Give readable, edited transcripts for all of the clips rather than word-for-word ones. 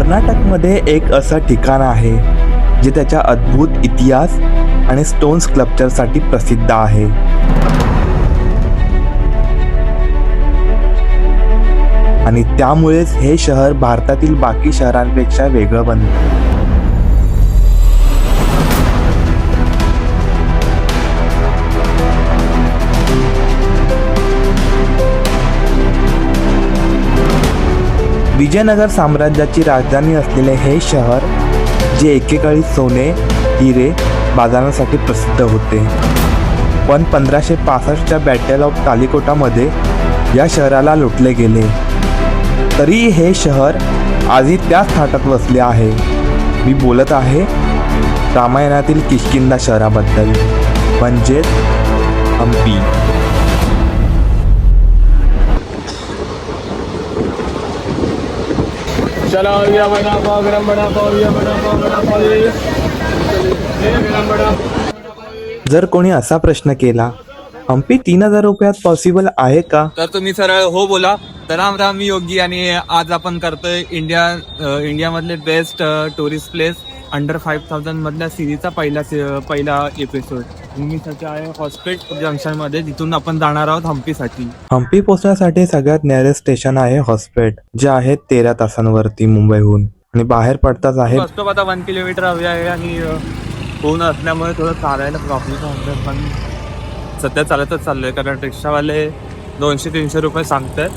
कर्नाटकमध्ये एक असं ठिकाण आहे जे त्याच्या अद्भुत इतिहास आणि स्टोन स्कल्पचरसाठी प्रसिद्ध आहे. आणि त्यामुळेच हे शहर भारतातील बाकी शहरांपेक्षा वेगळं बनतं. विजयनगर साम्राज्याची राजधानी असलेले हे शहर, जे एकेकाळी सोने, हिरे बाजारासाठी प्रसिद्ध होते, पण 1565च्या बॅटल ऑफ तालिकोटामध्ये या शहराला लुटले गेले. तरी हे शहर आजही त्याच थाटात वसले आहे. मी बोलत आहे रामायणातील किष्किंधा शहराबद्दल, म्हणजेच हम्पी. चला या बड़ा पाव गरम बड़ा पाव या बड़ा पाव ये गरम बड़ा. जर कोणी असा प्रश्न केला, हम्पी 3000 रुपयात पॉसिबल आहे का, तर तुम्ही सरळ हो बोला. तर राम मी योगी आणि आज आपण करतोय इंडियामधले बेस्ट टुरिस्ट प्लेस अंडर 5000 मधल्या सिरीजचा पहिला एपिसोड. मी सध्या आहे हॉस्पेट जंक्शन मध्ये, तिथून आपण जाणार आहोत हम्पीसाठी. हम्पी पोहोचण्यासाठी सगळ्यात नियरेस्ट स्टेशन आहे हॉस्पेट, जे आहे 13 तासांवरती मुंबईहून, आणि बाहेर पडताच आहे बस स्टॉप. आता 1 किलोमीटर हवी आहे आणि ऊन असल्यामुळे थोडं चालायला प्रॉब्लेम होतो, पण सध्या चालतच चाललोय कारण रिक्षावाले 200-300 रुपये सांगतात.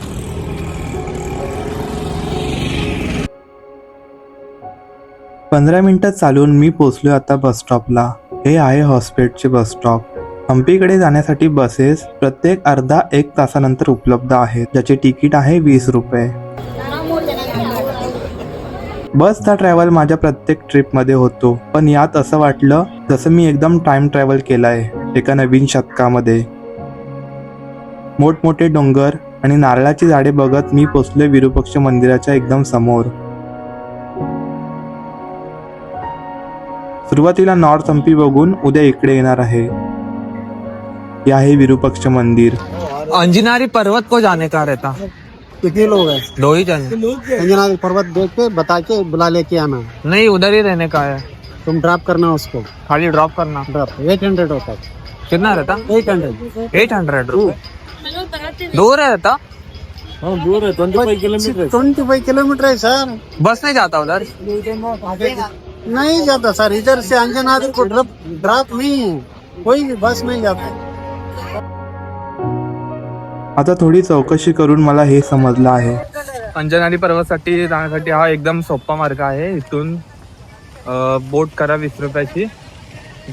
पंधरा मिनिटात चालून मी पोहोचलो आता बस स्टॉपला. हे आहे हॉस्पेटचे बस स्टॉप. हम्पीकडे जाण्यासाठी बसेस प्रत्येक अर्धा 1 तासानंतर उपलब्ध आहेत, ज्याचे तिकीट आहे 20 रुपये. बसचा ट्रॅव्हल माझ्या प्रत्येक ट्रिपमध्ये होतो, पण यात असं वाटलं जसं मी एकदम टाइम ट्रॅव्हल केलाय एका नवीन शतकामध्ये. मोठमोठे डोंगर आणि नारळाची झाडे बघत मी पोचले विरूपाक्ष मंदिराच्या एकदम समोर. सुरुवातीला नॉर्थ हम्पी बघून उद्या इकडे येणार आहे. हे आहे विरूपाक्ष मंदिर. अंजनारी पर्वत को जाने का रहता? कितने लोग हैं? 2 ही जन. अंजनाद्री पर्वत देख के बता के बुला लेके आना. नहीं, उधर ही रहने का है. तुम ड्रॉप करना उसको. खाली ड्रॉप करना. ड्रॉप 800 होता है. कितना रहता? 800. 800 रुपये. दूर रहता? हाँ दूर है 25 किलोमीटर. 25 किलोमीटर है सर. बस नहीं जाता उधर? नहीं जाता सर, इधर से अंजनाद्री को ड्रॉप नहीं है, कोई भी बस नहीं जाता. आता थोडी चौकशी करून मला हे समजलं आहे. अंजनारी पर्वतसाठी जाण्यासाठी हा एकदम सोपा मार्ग आहे. इथून बोट करा 20 रुपयाची,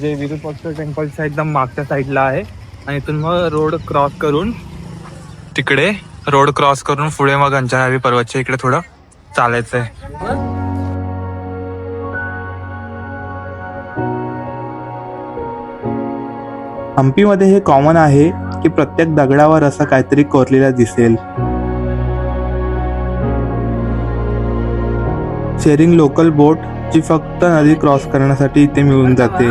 जे विरूपाक्ष टेम्पलच्या एकदम मागच्या साईडला आहे, आणि इथून मग रोड क्रॉस करून पुढे मग अंजनारी पर्वतच्या इकडे थोडं चालायचं आहे. हम्पीमध्ये हे कॉमन आहे की प्रत्येक दगडावर असं काहीतरी कोरलेलं दिसेल. शेअरिंग लोकल बोट, जी फक्त नदी क्रॉस करण्यासाठी इथे मिळून जाते.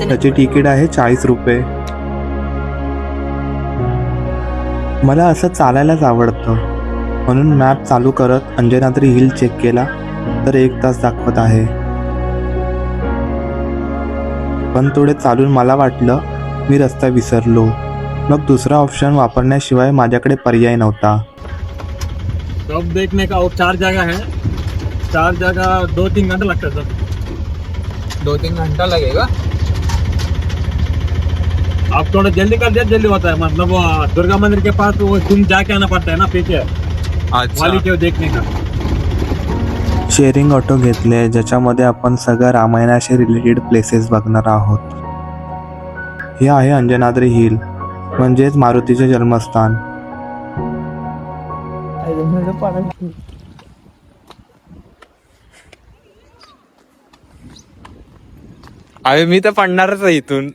त्याचे तिकीट आहे 40 रुपये. मला असं चालायलाच आवडतं, म्हणून मॅप चालू करत अंजनाद्री हिल चेक केला तर 1 तास दाखवत आहे. पण थोडे चालून मला वाटलं मी रस्ता विसरलो. मग दुसरा ऑप्शन वापरण्याशिवाय माझ्याकडे पर्याय नव्हता. अब देखने का और 4 जगह है. 4 जगह 2-3 घंटे लगता है सर. 2-3 घंटा लगेगा. आप थोड़ा जल्दी कर दिया जल्दी होता है, मतलब वो दुर्गा मंदिर के पास वो तुम जाके आना पड़ता है ना पीछे क्वालिटी देखने का. शेअरिंग ऑटो घेतले, ज्याच्यामध्ये आपण सगळ्या रामायणाशी रिलेटेड प्लेसेस बघणार आहोत. हे आहे अंजनाद्री हिल, म्हणजेच मारुतीचे जन्मस्थान. अरे मी तर पडणारच आहे इथून.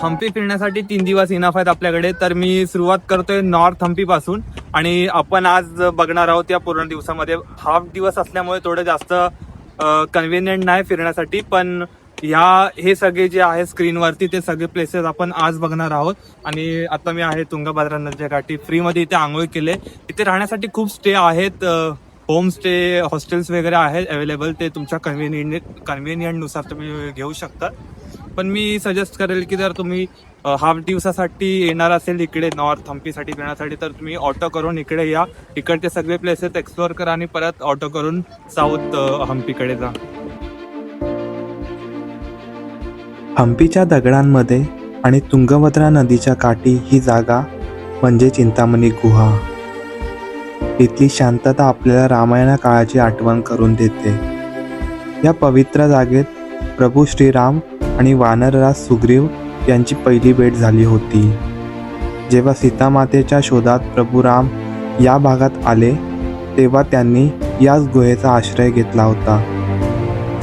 हम्पी फिरण्यासाठी 3 दिवस इनफ आहेत आपल्याकडे. तर मी सुरुवात करतोय नॉर्थ हम्पी पासून. आणि आपण आज बघणार आहोत या पूर्ण दिवसामध्ये. हाफ दिवस असल्यामुळे थोडं जास्त कन्व्हिनियंट नाही फिरण्यासाठी, पण हे सगळे जे आहे स्क्रीनवरती ते सगळे प्लेसेस आपण आज बघणार आहोत. आणि आता मी आहे तुंगभद्रा नदीच्या काठी. फ्रीमध्ये इथे आंघोळ केले. इथे राहण्यासाठी खूप स्टे आहेत, होम स्टे, हॉस्टेल्स वगैरे आहेत अवेलेबल. ते तुमच्या कन्व्हिनियंटनुसार तुम्ही घेऊ शकता. पण मी सजेस्ट करेल की जर तुम्ही हाफ दिवसासाठी येणार असेल इकडे नॉर्थ हम्पीसाठी फिरण्यासाठी, तर तुम्ही ऑटो करून इकडे या. इकडचे सगळे प्लेसेस एक्सप्लोअर करा आणि परत ऑटो करून साऊथ हम्पीकडे जा. हम्पीच्या दगडांमध्ये आणि तुंगभद्रा नदीच्या काठी ही जागा म्हणजे चिंतामणी गुहा. इथली शांतता आपल्याला रामायणा काळाची आठवण करून देते. या पवित्र जागेत प्रभू श्रीराम आणि वानरराज सुग्रीव यांची पहिली भेट झाली होती. जेव्हा सीतामातेच्या शोधात प्रभू राम या भागात आले तेव्हा त्यांनी याच गुहेचा आश्रय घेतला होता.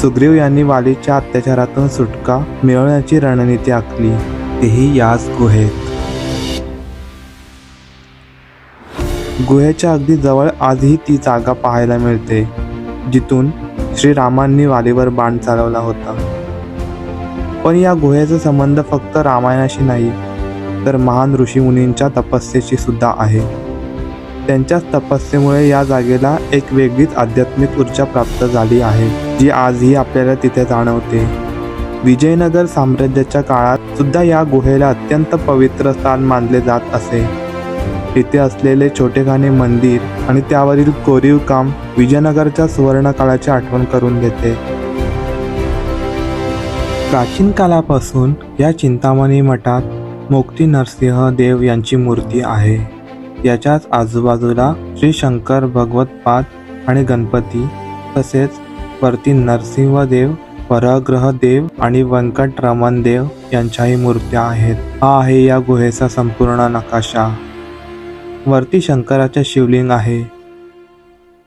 सुग्रीव यांनी वालीच्या अत्याचारातून सुटका मिळवण्याची रणनीती आखली, तेही याच गुहेत. गुहेच्या अगदी जवळ आजही ती जागा पाहायला मिळते जिथून श्रीरामांनी वालीवर बाण चालवला होता. पण या गुहेचा संबंध फक्त रामायणाशी नाही, तर महान ऋषीमुनींच्या तपस्येशी सुद्धा आहे. त्यांच्याच तपस्येमुळे या जागेला एक वेगळीच आध्यात्मिक ऊर्जा प्राप्त झाली आहे, जी आजही आपल्याला तिथे जाणवते. विजयनगर साम्राज्याच्या काळात सुद्धा या गुहेला अत्यंत पवित्र स्थान मानले जात असे. इथे असलेले छोटेखाने मंदिर आणि त्यावरील कोरीव काम विजयनगरच्या सुवर्ण काळाची आठवण करून देते. प्राचीन कालापासून या चिंतामणी मठात मोक्ती नरसिंह देव यांची मूर्ती आहे. याच्याच आजूबाजूला श्री शंकर भगवतपाद आणि गणपती, तसेच वरती नरसिंहदेव, परग्रह देव आणि व्यंकटरमण देव यांच्याही मूर्त्या आहेत. हा आहे या गुहेचा संपूर्ण नकाशा. वरती शंकराचे शिवलिंग आहे,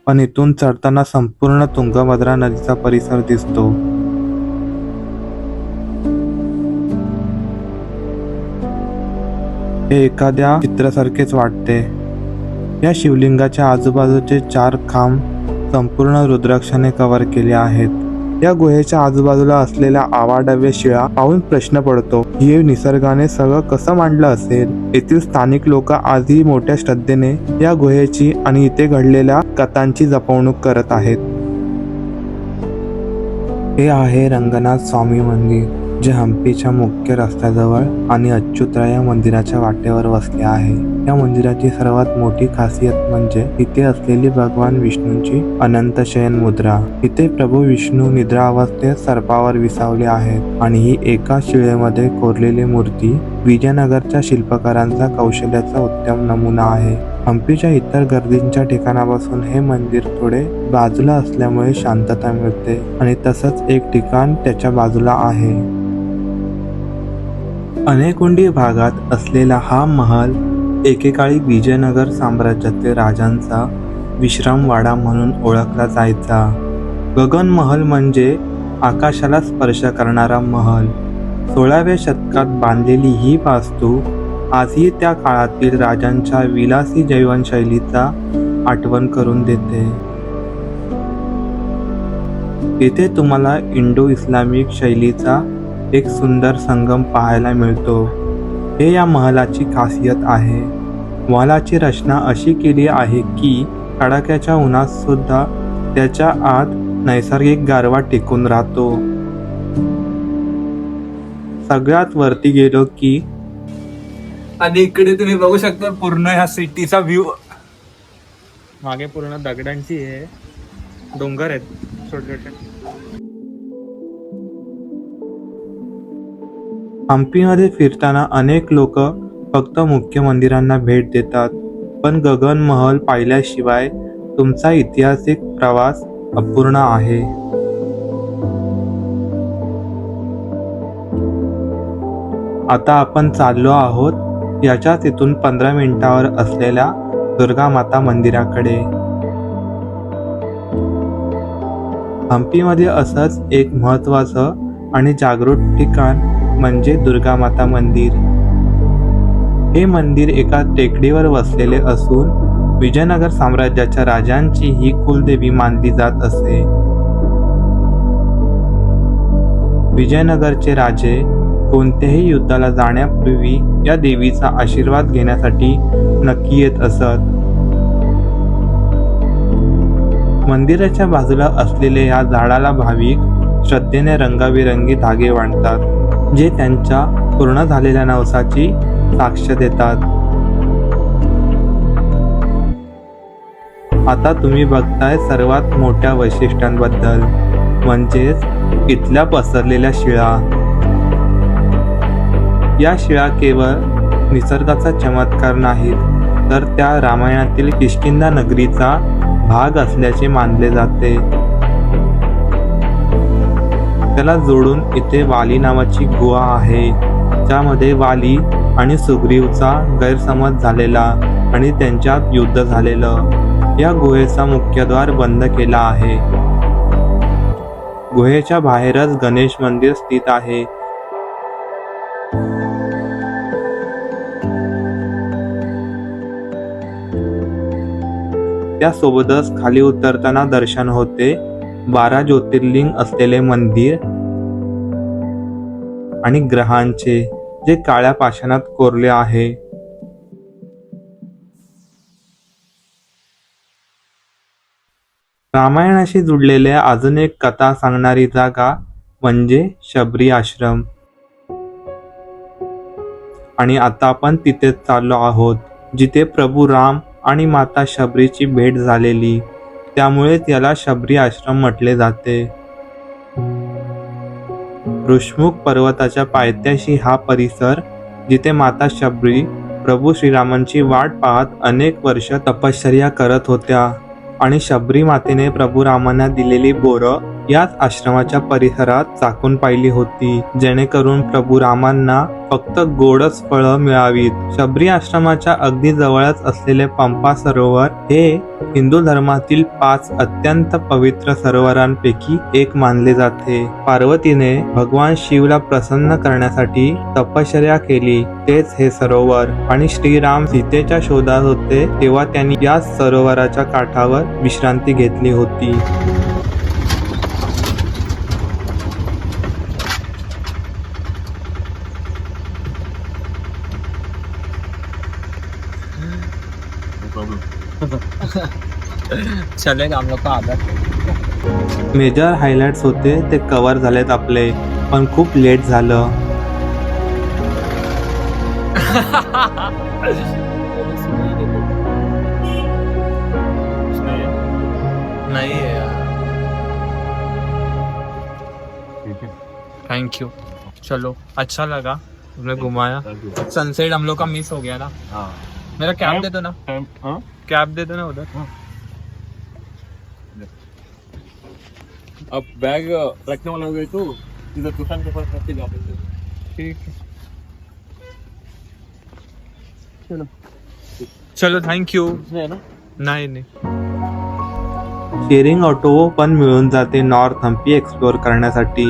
पण इथून चढताना संपूर्ण तुंगभद्रा नदीचा परिसर दिसतो. हे एखाद्या चित्रासारखेच वाटते. या शिवलिंगाच्या आजूबाजूचे 4 खांब संपूर्ण रुद्राक्षाने कव्हर केले आहेत. या गुहेच्या आजूबाजूला असलेल्या आवाढव्य शिळा पाहून प्रश्न पडतो, हे निसर्गाने सगळं कसं मांडलं असेल. येथील स्थानिक लोक आजही मोठ्या श्रद्धेने या गुहेची आणि इथे घडलेल्या कथांची जपवणूक करत आहेत. हे आहे रंगनाथ स्वामी मंदिर, जे हम्पीच्या मुख्य रस्त्याजवळ आणि अच्युतराय मंदिराच्या वाटेवर वसले आहे. या मंदिराची सर्वात मोठी खासियत म्हणजे इथे असलेली भगवान विष्णूंची अनंत शयन मुद्रा. इथे प्रभू विष्णू निद्रा अवस्थेत सर्पावर विसावले आहेत आणि ही एका शिळेमध्ये कोरलेली मूर्ती विजयनगरच्या शिल्पकारांचा कौशल्याचा उत्तम नमुना आहे. हम्पीच्या इतर गर्दींच्या ठिकाणापासून हे मंदिर थोडे बाजूला असल्यामुळे शांतता मिळते आणि तसंच एक ठिकाण त्याच्या बाजूला आहे. अनेकुंडी भागात असलेला हा महल एकेकाळी विजयनगर साम्राज्यातील राजांचा विश्रामवाडा म्हणून ओळखला जायचा. गगन महल म्हणजे आकाशाला स्पर्श करणारा महल. 16व्या शतकात बांधलेली ही वास्तू आजही त्या काळातील राजांच्या विलासी जीवनशैलीचा आठवण करून देते. येथे तुम्हाला इंडो इस्लामिक शैलीचा एक सुंदर संगम पाहायला मिळतो. हे या महलाची खासियत आहे. महलाची रचना अशी केली आहे की कडाक्याच्या उन्हात सुद्धा त्याच्या आत नैसर्गिक गारवा टिकून राहतो. सगळ्यात वरती गेलो की आणि इकडे तुम्ही बघू शकता पूर्ण ह्या सिटीचा व्ह्यू. मागे पूर्ण दगडांची आहे, डोंगर आहेत छोटे छोटे. हम्पीमध्ये फिरताना अनेक लोक फक्त मुख्य मंदिरांना भेट देतात, पण गगन महल पाहिल्याशिवाय तुमचा ऐतिहासिक प्रवास अपूर्ण आहे. आता आपण चाललो आहोत याच्याच इथून 15 मिनिटावर असलेल्या दुर्गा माता मंदिराकडे. हम्पीमध्ये असंच एक महत्त्वाचं आणि जागृत ठिकाण म्हणजे दुर्गा माता मंदिर. हे मंदिर एका टेकडीवर वसलेले असून विजयनगर साम्राज्याच्या राजांची ही कुलदेवी मानली जात असे. विजयनगरचे राजे कोणत्याही युद्धाला जाण्यापूर्वी या देवीचा आशीर्वाद घेण्यासाठी नक्की येत असत. मंदिराच्या बाजूला असलेल्या या झाडाला भाविक श्रद्धेने रंगबिरंगी धागे बांधतात, जे त्यांच्या पूर्ण झालेल्या नवसाची साक्ष देतात. आता तुम्ही बघताय सर्वात मोठ्या वैशिष्ट्यांबद्दल, म्हणजेच इथल्या पसरलेल्या शिळा. या शिळा केवळ निसर्गाचा चमत्कार नाहीत, तर त्या रामायणातील किष्किंधा नगरीचा भाग असल्याचे मानले जाते. त्याला जोडून इथे वाली नावाची गुहा आहे, ज्यामध्ये वाली आणि सुग्रीवचा गैरसमज झालेला आणि त्यांच्यात युद्ध झालेलं. या गुहेचा मुख्यद्वार बंद केला आहे. गुहेच्या बाहेरच गणेश मंदिर स्थित आहे. त्यासोबतच खाली उतरताना दर्शन होते 12 ज्योतिर्लिंग असलेले मंदिर आणि ग्रहांचे, जे काळ्या पाषाणात कोरले आहे. रामायणाशी जुडलेल्या अजून एक कथा सांगणारी जागा म्हणजे शबरी आश्रम. आणि आता आपण तिथेच चाललो आहोत, जिथे प्रभू राम आणि माता शबरीची भेट झालेली, त्यामुळे त्याला शबरी आश्रम म्हटले जाते. ऋषमुख पर्वताच्या पायथ्याशी हा परिसर, जिथे माता शबरी प्रभू श्रीरामांची वाट पाहत अनेक वर्ष तपश्चर्या करत होत्या आणि शबरी मातेने प्रभू रामांना दिलेली बोरं याच आश्रमाच्या परिसरात चाकून पाहिली होती, जेणेकरून प्रभू रामांना फक्त गोडच फळं मिळावीत. शबरी आश्रमाच्या अगदी जवळच असलेले पंपा सरोवर हे हिंदू धर्मातील 5 अत्यंत पवित्र सरोवरांपैकी एक मानले जाते. पार्वतीने भगवान शिवला प्रसन्न करण्यासाठी तपश्चर्या केली, तेच हे सरोवर. आणि श्रीराम सीतेच्या शोधात होते तेव्हा त्यांनी या सरोवराच्या काठावर विश्रांती घेतली होती. चलेगा हम लोग का आदत. मेजर हायलाइट्स होते ते कव्हर झालेत आपले, पण खूप लेट झालं. नहीं है यार. Thank you. चलो अच्छा लगा, हमने घुमाया. सनसेट हम लोग का मिस हो गया ना. मेरा कैब दे दो ना, कैब दे दो ना उधर. अब बैग रखने वाला हो गए तो इधर दुकान के पास रख के जाओ. ठीक है, चलो चलो. Thank you. है ना. नाही नाही. शेअरिंग ऑटो पण मिळून जाते नॉर्थ हम्पी एक्सप्लोर करण्यासाठी.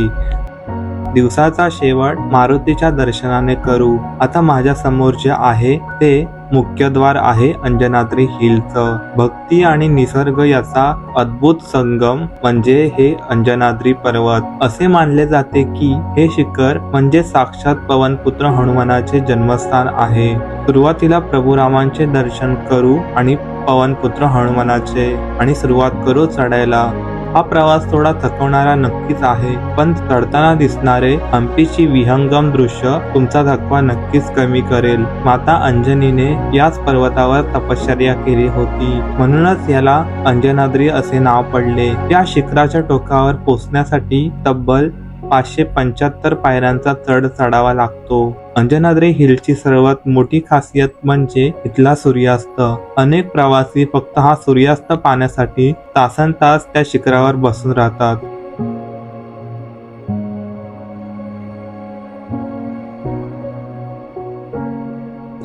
दिवसाचा शेवट मारुतीच्या दर्शनाने करू. आता माझ्या समोर जे आहे ते मुख्यद्वार आहे अंजनाद्री हिलचं. भक्ती आणि निसर्ग याचा अद्भुत संगम म्हणजे हे अंजनाद्री पर्वत. असे मानले जाते की हे शिखर म्हणजे साक्षात पवनपुत्र हनुमानाचे जन्मस्थान आहे. सुरुवातीला प्रभू रामांचे दर्शन करू आणि पवनपुत्र हनुमानाचे आणि सुरुवात करू चढायला. हा प्रवास थोडा थकवणारा नक्कीच आहे, पण चढताना दिसणारे हम्पीची विहंगम दृश्य तुमचा थकवा नक्कीच कमी करेल. माता अंजनीने याच पर्वतावर तपश्चर्या केली होती, म्हणूनच याला अंजनाद्री असे नाव पडले. या शिखराच्या टोकावर पोहोचण्यासाठी तब्बल 575 पायऱ्यांचा चढ चढावा लागतो. अंजनाद्री हिलची सर्वात मोठी खासियत म्हणजे इथला सूर्यास्त. अनेक प्रवासी फक्त हा सूर्यास्त पाहण्यासाठी तासनतास त्या शिखरावर बसून राहतात.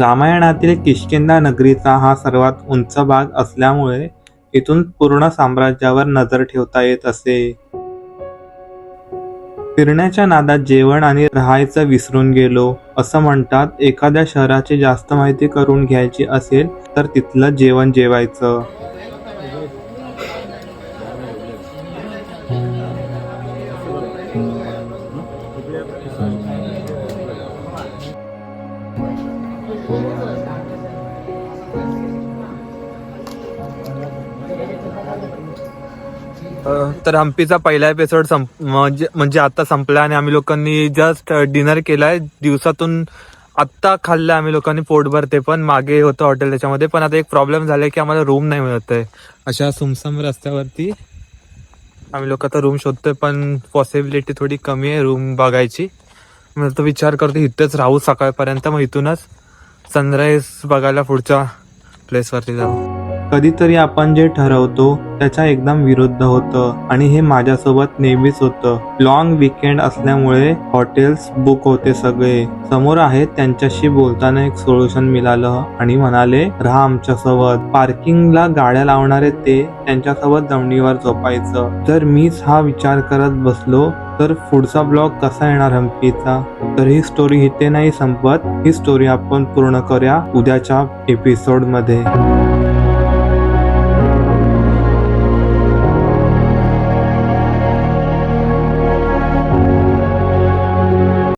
रामायणातील किष्किंधा नगरीचा हा सर्वात उंच भाग असल्यामुळे इथून पूर्ण साम्राज्यावर नजर ठेवता येत असे. फिरण्याच्या नादात जेवण आणि राहायचं विसरून गेलो. असं म्हणतात एखाद्या शहराची जास्त माहिती करून घ्यायची असेल तर तिथलं जेवण जेवायचं. तर हम्पीचा पहिला एपिसोड म्हणजे आता संपला आणि आम्ही लोकांनी जस्ट डिनर केलाय. दिवसातून आत्ता खाल्लं आम्ही लोकांनी पोटभर, ते पण मागे होतं हॉटेल त्याच्यामध्ये. पण आता एक प्रॉब्लेम झालाय की आम्हाला रूम नाही मिळत आहे. अशा सुमसम रस्त्यावरती आम्ही लोक आता रूम शोधतोय, पण पॉसिबिलिटी थोडी कमी आहे रूम बघायची. मी तो विचार करतो इथेच राहू सकाळपर्यंत, मग इथूनच सनराईज बघायला पुढच्या प्लेसवरती जाऊ. कधीतरी आपण जे ठरवतो त्याच्या एकदम विरुद्ध होतं आणि हे माझ्यासोबत नेहमीच होतं. लॉंग वीकेंड असल्यामुळे हॉटेल्स बुक होते सगळे. समोर आहेत त्यांच्याशी बोलताना एक सोल्युशन मिळालं आणि म्हणाले राहा आमच्यासोबत. पार्किंगला गाड्या लावणारे ते त्यांच्यासोबत जमिनीवर झोपायचं. तर मीच हा विचार करत बसलो तर पुढचा ब्लॉग कसा येणार हम्पीचा. तर ही स्टोरी इथे नाही संपत, ही स्टोरी आपण पूर्ण करूया उद्याच्या एपिसोड मध्ये.